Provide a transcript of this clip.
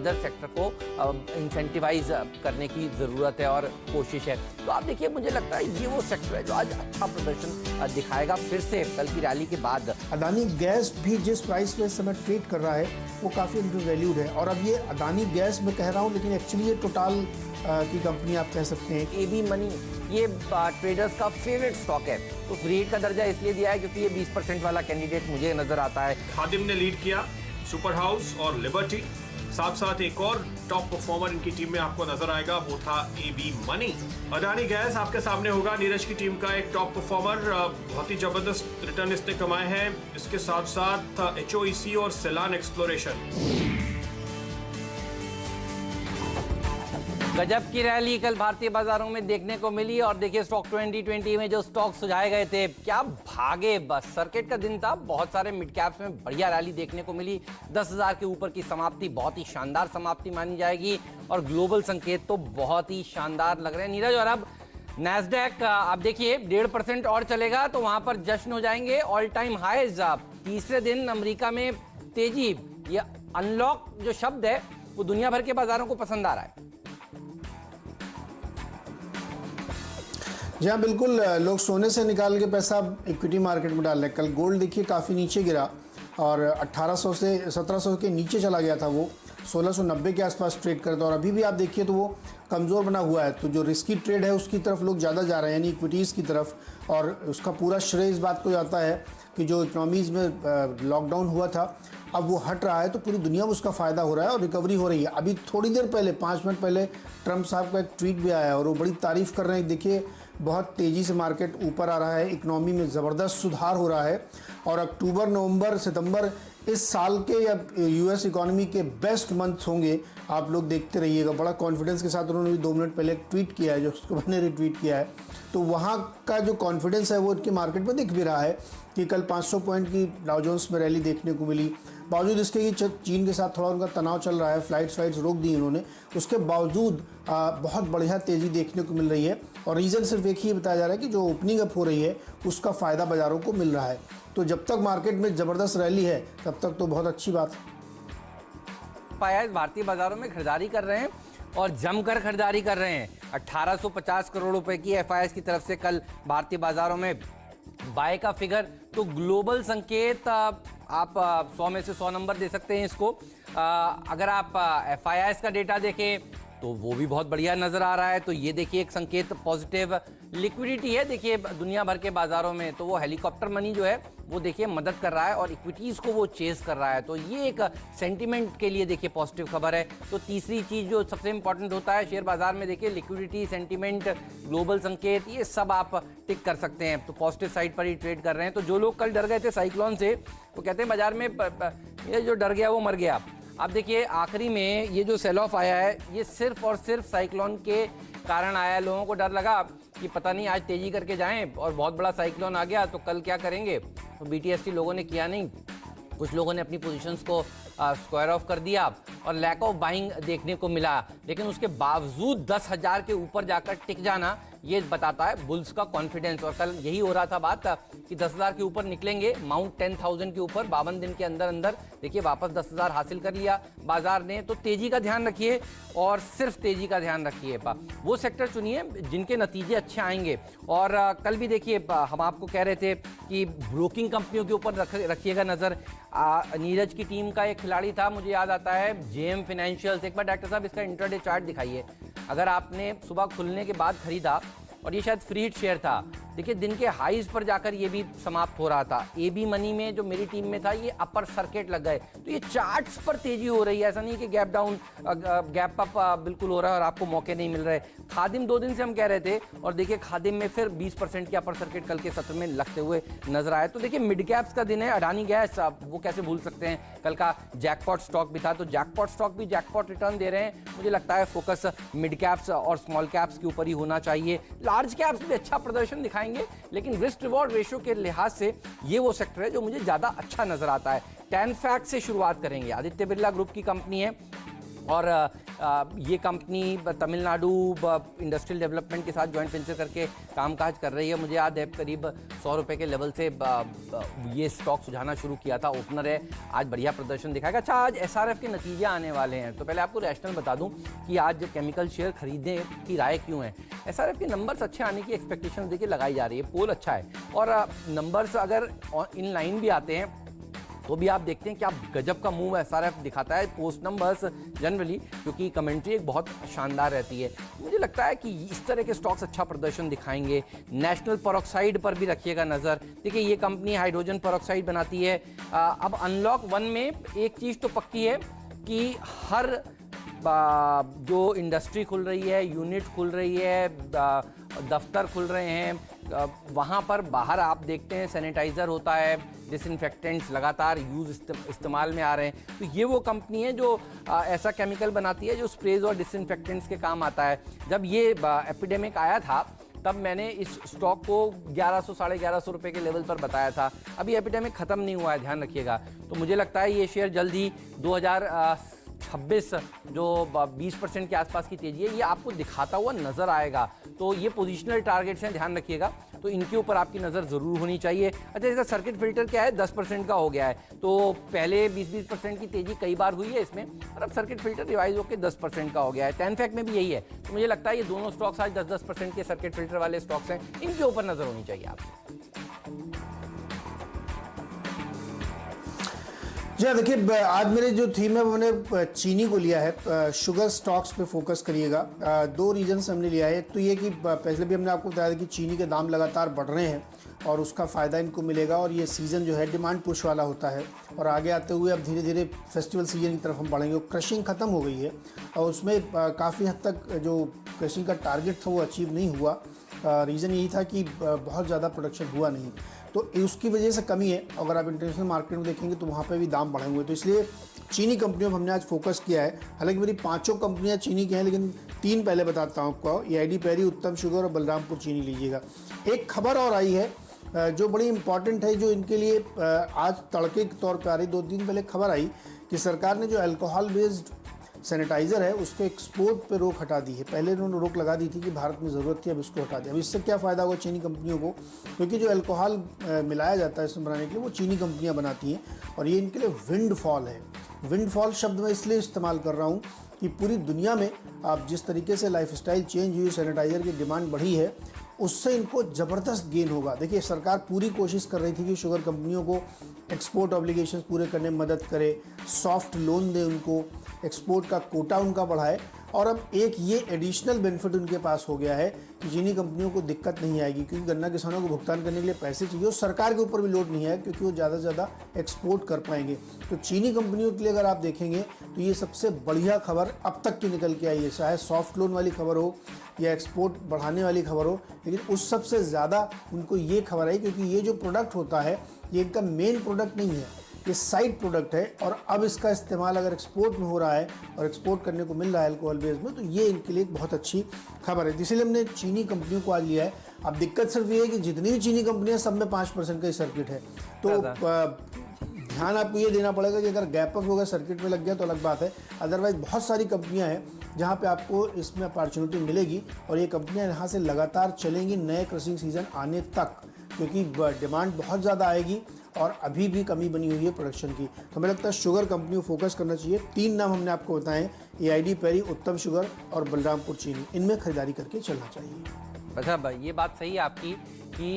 Leather sector को incentivise करने की ज़रूरत है और कोशिश है। तो आप देखिए, मुझे लगता है ये वो सेक्टर है जो आज अच्छा प्रदर्शन दिखाएगा फिर से कल की रैली के बाद। अदानी गैस भी जिस प्राइस पे इस समय ट्रेड कर रहा है वो काफ़ी अंडरवैल्यूड है। और अब ये अदानी गैस मैं कह रहा हूँ, लेकिन एक्चुअली ये टोटल की कंपनी आप कह सकते हैं। एबी मनी ये ट्रेडर्स का फेवरेट स्टॉक है, तो रेट का दर्जा इसलिए दिया है क्योंकि ये 20% वाला कैंडिडेट मुझे नजर आता है। खादिम ने लीड किया, सुपर हाउस और लिबर्टी, साथ साथ एक और टॉप परफॉर्मर इनकी टीम में आपको नजर आएगा, वो था एबी मनी। अडानी गैस आपके सामने होगा, नीरज की टीम का एक टॉप परफॉर्मर, बहुत ही जबरदस्त रिटर्न इसने कमाए हैं। इसके साथ साथ HOEC और सेलान एक्सप्लोरेशन। गजब की रैली कल भारतीय बाजारों में देखने को मिली। और देखिए, स्टॉक 2020 में जो स्टॉक सुझाए गए थे क्या भागे, बस सर्किट का दिन था। बहुत सारे मिड कैप्स में बढ़िया रैली देखने को मिली। 10,000 के ऊपर की समाप्ति बहुत ही शानदार समाप्ति मानी जाएगी और ग्लोबल संकेत तो बहुत ही शानदार लग रहे हैं नीरज। और अब नैस्डैक आप देखिए 1.5% और चलेगा तो वहां पर जश्न हो जाएंगे, ऑल टाइम हाईज। तीसरे दिन अमेरिका में तेजी, ये अनलॉक जो शब्द है वो दुनिया भर के बाजारों को पसंद आ रहा है। जी हाँ, बिल्कुल। लोग सोने से निकाल के पैसा इक्विटी मार्केट में डाल रहे हैं। कल गोल्ड देखिए काफ़ी नीचे गिरा और 1800 से 1700 के नीचे चला गया था। वो 1690 के आसपास ट्रेड करता और अभी भी आप देखिए तो वो कमज़ोर बना हुआ है। तो जो रिस्की ट्रेड है उसकी तरफ लोग ज़्यादा जा रहे हैं, यानी इक्विटीज़ की तरफ। और उसका पूरा श्रेय इस बात को जाता है कि जो इकोनॉमीज़ में लॉकडाउन हुआ था अब वो हट रहा है, तो पूरी दुनिया में उसका फ़ायदा हो रहा है और रिकवरी हो रही है। अभी थोड़ी देर पहले 5 मिनट पहले ट्रंप साहब का एक ट्वीट भी आया और वो बड़ी तारीफ़ कर रहे हैं। देखिए बहुत तेज़ी से मार्केट ऊपर आ रहा है, इकोनॉमी में ज़बरदस्त सुधार हो रहा है और अक्टूबर, नवंबर, सितंबर इस साल के या US इकोनॉमी के बेस्ट मंथ्स होंगे। आप लोग देखते रहिएगा। बड़ा कॉन्फिडेंस के साथ उन्होंने भी 2 मिनट पहले एक ट्वीट किया है जो उसको मैंने रिट्वीट किया है। तो वहाँ का जो कॉन्फिडेंस है वो इनके मार्केट में दिख भी रहा है कि कल 500 पॉइंट की डाउ जोन्स में रैली देखने को मिली। बावजूद इसके कि चीन के साथ थोड़ा उनका तनाव चल रहा है, फ्लाइट्स रोक दी इन्होंने, उसके बावजूद बहुत बढ़िया तेज़ी देखने को मिल रही है। और रीज़न सिर्फ एक ही बताया जा रहा है कि जो ओपनिंग अप हो रही है उसका फ़ायदा बाज़ारों को मिल रहा है। तो जब तक मार्केट में ज़बरदस्त रैली है तब तक तो बहुत अच्छी बात है। पाया भारतीय बाज़ारों में खरीदारी कर रहे हैं और जमकर खरीदारी कर रहे हैं। 1850 करोड़ रुपए की FIS की तरफ से कल भारतीय बाज़ारों में बाय का फिगर। तो ग्लोबल संकेत आप 100 में से 100 नंबर दे सकते हैं इसको। अगर आप FIS का डेटा देखें तो वो भी बहुत बढ़िया नज़र आ रहा है। तो ये देखिए एक संकेत पॉजिटिव लिक्विडिटी है देखिए दुनिया भर के बाज़ारों में। तो वो हेलीकॉप्टर मनी जो है वो देखिए मदद कर रहा है और इक्विटीज़ को वो चेस कर रहा है। तो ये एक सेंटीमेंट के लिए देखिए पॉजिटिव खबर है। तो तीसरी चीज़ जो सबसे इंपॉर्टेंट होता है शेयर बाज़ार में, देखिए लिक्विडिटी, सेंटीमेंट, ग्लोबल संकेत, ये सब आप टिक कर सकते हैं। तो पॉजिटिव साइड पर ही ट्रेड कर रहे हैं। तो जो लोग कल डर गए थे साइक्लोन से, तो कहते हैं बाज़ार में ये जो डर गया वो मर गया। आप देखिए आखिरी में ये जो सेल ऑफ आया है ये सिर्फ और सिर्फ साइक्लोन के कारण आया है। लोगों को डर लगा कि पता नहीं आज तेजी करके जाएं और बहुत बड़ा साइक्लोन आ गया तो कल क्या करेंगे। तो BTST लोगों ने किया नहीं, कुछ लोगों ने अपनी पोजीशंस को स्क्वायर ऑफ कर दिया और लैक ऑफ बाइंग देखने को मिला। लेकिन उसके बावजूद 10,000 के ऊपर जाकर टिक जाना ये बताता है बुल्स का कॉन्फिडेंस। और कल यही हो रहा था बात कि 10,000 के ऊपर निकलेंगे, माउंट 10,000 के ऊपर 52 दिन के अंदर अंदर देखिए वापस 10,000 हासिल कर लिया बाजार ने। तो तेजी का ध्यान रखिए और सिर्फ तेजी का ध्यान रखिए। वो सेक्टर चुनिए जिनके नतीजे अच्छे आएंगे। और कल भी देखिए हम आपको कह रहे थे कि ब्रोकिंग कंपनियों के ऊपर रखिएगा नज़र। नीरज की टीम का एक खिलाड़ी था, मुझे याद आता है JM फाइनेंशियल्स। एक बार डॉक्टर साहब इसका इंट्राडे चार्ट दिखाइए। अगर आपने सुबह खुलने के बाद खरीदा और ये शायद फ्री हिट शेयर था, देखिए दिन के हाईज पर जाकर ये भी समाप्त हो रहा था। एबी मनी में जो मेरी टीम में था ये अपर सर्किट लग गए। तो ये चार्ट्स पर तेजी हो रही है, ऐसा नहीं कि गैप डाउन गैप अप बिल्कुल हो रहा है और आपको मौके नहीं मिल रहे। खादिम 2 दिन से हम कह रहे थे और देखिए खादिम में फिर 20% के अपर सर्किट कल के सत्र में लगते हुए नजर आए। तो देखिए मिड कैप्स का दिन है। अडानी गैस वो कैसे भूल सकते हैं, कल का जैकपॉट स्टॉक भी था। तो जैकपॉट स्टॉक भी जैकपॉट रिटर्न दे रहे हैं। मुझे लगता है फोकस मिड कैप्स और स्मॉल कैप्स के ऊपर ही होना चाहिए। लार्ज कैप्स भी अच्छा प्रदर्शन दिखाएंगे लेकिन रिस्क रिवॉर्ड रेशियो के लिहाज से ये वो सेक्टर है जो मुझे ज़्यादा अच्छा नजर आता है। 10 फैक्ट से शुरुआत करेंगे। आदित्य बिरला ग्रुप की कंपनी है और ये कंपनी तमिलनाडु इंडस्ट्रियल डेवलपमेंट के साथ जॉइंट वेंचर करके कामकाज कर रही है। मुझे याद है करीब 100 रुपये के लेवल से ये स्टॉक सुझाना शुरू किया था। ओपनर है, आज बढ़िया प्रदर्शन दिखाएगा। अच्छा, आज एसआरएफ के नतीजे आने वाले हैं, तो पहले आपको रैशनल बता दूं कि आज केमिकल शेयर खरीदने की राय क्यों है। एसआरएफ के नंबर्स अच्छे आने की एक्सपेक्टेशन देखिए लगाई जा रही है, पोल अच्छा है, और नंबर्स अगर इन लाइन भी आते हैं तो भी आप देखते हैं कि आप गजब का मूव एसआरएफ दिखाता है पोस्ट नंबर्स जनरली, क्योंकि कमेंट्री एक बहुत शानदार रहती है। मुझे लगता है कि इस तरह के स्टॉक्स अच्छा प्रदर्शन दिखाएंगे। नेशनल पेरोक्साइड पर भी रखिएगा नज़र। देखिए, ये कंपनी हाइड्रोजन पेरोक्साइड बनाती है। अब अनलॉक 1 में एक चीज़ तो पक्की है कि हर जो इंडस्ट्री खुल रही है, यूनिट खुल रही है, दफ्तर खुल रहे हैं, वहाँ पर बाहर आप देखते हैं सैनिटाइज़र होता है, डिसइंफेक्टेंट्स लगातार इस्तेमाल में आ रहे हैं। तो ये वो कंपनी है जो ऐसा केमिकल बनाती है जो स्प्रेज और डिसइंफेक्टेंट्स के काम आता है। जब ये एपिडेमिक आया था तब मैंने इस स्टॉक को 1100 साढ़े 1100 रुपये के लेवल पर बताया था। अभी एपिडेमिक ख़त्म नहीं हुआ है, ध्यान रखिएगा। तो मुझे लगता है ये शेयर जल्द ही 2026 जो 20% के आसपास की तेजी है, ये आपको दिखाता हुआ नज़र आएगा। तो ये पोजिशनल टारगेट्स हैं, ध्यान रखिएगा, तो इनके ऊपर आपकी नज़र ज़रूर होनी चाहिए। अच्छा, इसका सर्किट फिल्टर क्या है, 10% का हो गया है। तो पहले 20% की तेजी कई बार हुई है इसमें, और अब सर्किट फिल्टर रिवाइज होकर 10% का हो गया है। टेनफैक्ट में भी यही है। तो मुझे लगता है ये दोनों स्टॉक्स आज 10-10% के सर्किट फिल्टर वाले स्टॉक्स हैं, इनके ऊपर नज़र होनी चाहिए आपको। जी हाँ, देखिए, आज मेरे जो थीम है वो मैंने चीनी को लिया है। शुगर स्टॉक्स पे फोकस करिएगा। 2 रीजन से हमने लिया है। एक तो ये कि पहले भी हमने आपको बताया कि चीनी के दाम लगातार बढ़ रहे हैं और उसका फ़ायदा इनको मिलेगा, और ये सीज़न जो है डिमांड पुश वाला होता है, और आगे आते हुए अब धीरे धीरे फेस्टिवल सीजन की तरफ हम बढ़ेंगे। क्रशिंग ख़त्म हो गई है और उसमें काफ़ी हद तक जो क्रशिंग का टारगेट था वो अचीव नहीं हुआ। रीज़न यही था कि बहुत ज़्यादा प्रोडक्शन हुआ नहीं, तो उसकी वजह से कमी है। अगर आप इंटरनेशनल मार्केट में देखेंगे तो वहाँ पे भी दाम बढ़े हुए, तो इसलिए चीनी कंपनियों पर हमने आज फोकस किया है। हालांकि मेरी 5 कंपनियाँ चीनी की हैं, लेकिन 3 पहले बताता हूँ आपको। एआईडी पैरी, उत्तम शुगर और बलरामपुर चीनी लीजिएगा। एक खबर और आई है जो बड़ी इंपॉर्टेंट है, जो इनके लिए आज तड़के के तौर पर आ रही। 2 दिन पहले खबर आई कि सरकार ने जो अल्कोहल बेस्ड सैनिटाइज़र है उसके एक्सपोर्ट पे रोक हटा दी है। पहले उन्होंने रोक लगा दी थी कि भारत में ज़रूरत थी, अब इसको हटा दिया। अब इससे क्या फ़ायदा होगा चीनी कंपनियों को, क्योंकि जो अल्कोहल मिलाया जाता है इसमें बनाने के लिए वो चीनी कंपनियां बनाती हैं, और ये इनके लिए विंडफॉल है। विंडफॉल शब्द मैं इसलिए इस्तेमाल कर रहा हूँ कि पूरी दुनिया में आप जिस तरीके से लाइफस्टाइल चेंज हुई, सैनिटाइज़र की डिमांड बढ़ी है, उससे इनको ज़बरदस्त गेन होगा। देखिए, सरकार पूरी कोशिश कर रही थी कि शुगर कंपनियों को एक्सपोर्ट ऑब्लिगेशंस पूरे करने में मदद करे, सॉफ्ट लोन दे उनको, एक्सपोर्ट का कोटा उनका बढ़ाए, और अब एक ये एडिशनल बेनिफिट उनके पास हो गया है कि चीनी कंपनियों को दिक्कत नहीं आएगी, क्योंकि गन्ना किसानों को भुगतान करने के लिए पैसे चाहिए, और सरकार के ऊपर भी लोड नहीं है क्योंकि वो ज़्यादा से ज़्यादा एक्सपोर्ट कर पाएंगे। तो चीनी कंपनियों के लिए अगर आप देखेंगे तो ये सबसे बढ़िया खबर अब तक की निकल के आई है, चाहे सॉफ्ट लोन वाली खबर हो या एक्सपोर्ट बढ़ाने वाली खबर हो, लेकिन उस सबसे ज़्यादा उनको ये खबर आई, क्योंकि ये जो प्रोडक्ट होता है ये इनका मेन प्रोडक्ट नहीं है, ये साइड प्रोडक्ट है, और अब इसका इस्तेमाल अगर एक्सपोर्ट में हो रहा है और एक्सपोर्ट करने को मिल रहा है अल्कोहल बेस में, तो ये इनके लिए एक बहुत अच्छी खबर है। इसीलिए हमने चीनी कंपनियों को आज लिया है। अब दिक्कत सिर्फ ये है कि जितनी भी चीनी कंपनियां सब में 5% का ही सर्किट है, तो ध्यान आपको ये देना पड़ेगा कि अगर गैप अप होगा, सर्किट में लग गया तो अलग बात है। अदरवाइज बहुत सारी कंपनियां हैं जहां पे आपको इसमें अपॉर्चुनिटी मिलेगी, और ये कंपनियां यहाँ से लगातार चलेंगी नए क्रशिंग सीजन आने तक, क्योंकि डिमांड बहुत ज़्यादा आएगी और अभी भी कमी बनी हुई है प्रोडक्शन की। तो हमें लगता है शुगर कंपनी को फोकस करना चाहिए। 3 नाम हमने आपको बताएं, एआईडी पैरी, उत्तम शुगर और बलरामपुर चीनी, इनमें खरीदारी करके चलना चाहिए। अच्छा भाई, ये बात सही है आपकी कि